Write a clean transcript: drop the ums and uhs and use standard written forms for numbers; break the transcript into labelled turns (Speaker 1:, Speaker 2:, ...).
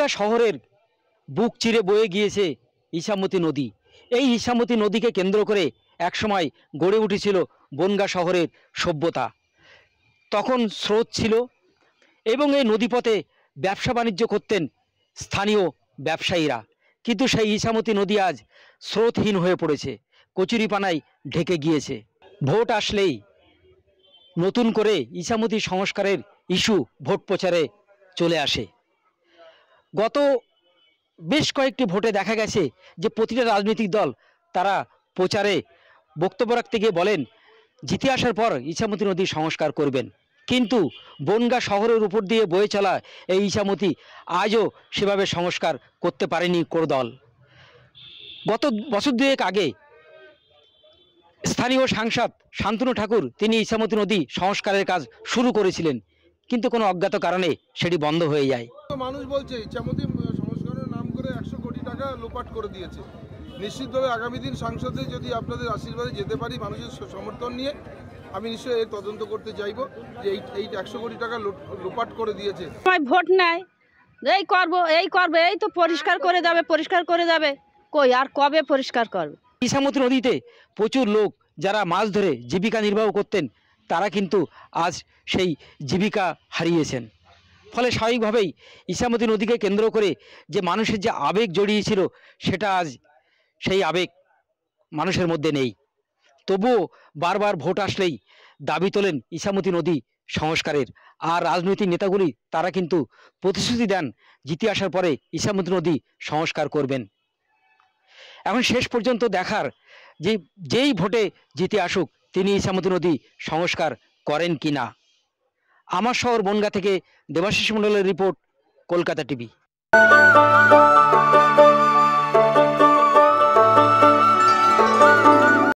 Speaker 1: বনগাঁ শহরের বুক চিরে বয়ে গিয়েছে ইছামতি নদী। এই ইছামতি নদীকে কেন্দ্র করে একসময় গড়ে উঠেছিল বনগাঁ শহরের সভ্যতা। তখন স্রোত ছিল এবং এই নদীপথে ব্যবসা বাণিজ্য করতেন স্থানীয় ব্যবসায়ীরা। কিন্তু সেই ইছামতি নদী আজ স্রোতহীন হয়ে পড়েছে, কচুরিপানায় ঢেকে গিয়েছে। ভোট আসলেই নতুন করে ইছামতি সংস্কারের ইস্যু ভোট প্রচারে চলে আসে। গত বেশ কয়েকটি ভোটে দেখা গেছে যে প্রতিটা রাজনৈতিক দল তারা প্রচারে বক্তব্য রাখতে গিয়ে বলেন জিতে আসার পর ইছামতি নদী সংস্কার করবেন, কিন্তু বনগাঁ শহরের উপর দিয়ে বয়ে চলা এই ইছামতি আজও সেভাবে সংস্কার করতে পারেনি কোনো দল। গত বছর দুয়েক আগে স্থানীয় সাংসদ শান্তনু ঠাকুর তিনি ইছামতি নদী সংস্কারের কাজ শুরু করেছিলেন, কিন্তু কোনো অজ্ঞাত কারণে সেটি বন্ধ হয়ে যায়।
Speaker 2: মানুষ বলছে ইছামতি সংস্কারের নাম করে 100 কোটি টাকা লোপাট করে দিয়েছে। নিশ্চিতভাবে আগামী দিন সংসদে যদি আপনাদের আশীর্বাদে যেতে পারি মানুষের সমর্থন নিয়ে, আমি নিশ্চয়ই এর তদন্ত করতে চাইব যে এই 100 কোটি টাকা লোপাট করে দিয়েছে।
Speaker 3: ভোট নাই, এই করবো এই তো পরিষ্কার করে যাবে কই আর কবে পরিষ্কার করবে?
Speaker 1: ইছামতি নদীতে প্রচুর লোক যারা মাছ ধরে জীবিকা নির্বাহ করতেন তারা কিন্তু আজ সেই জীবিকা হারিয়েছেন। ফলে স্বাভাবিকভাবেই ইছামতি নদীকে কেন্দ্র করে যে মানুষের যে আবেগ জড়িয়েছিল সেটা আজ সেই আবেগ মানুষের মধ্যে নেই। তবুও বারবার ভোট আসলেই দাবি তোলেন ইছামতি নদী সংস্কারের। আর রাজনৈতিক নেতাগুলি তারা কিন্তু প্রতিশ্রুতি দেন জিতে আসার পরে ইছামতি নদী সংস্কার করবেন। এখন শেষ পর্যন্ত দেখার যে যেই ভোটে জিতে আসুক তিনি ইছামতি নদী সংস্কার করেন কি না। আমার শহর বনগাঁ থেকে দেবাশিস মণ্ডলের রিপোর্ট, কলকাতা টিভি।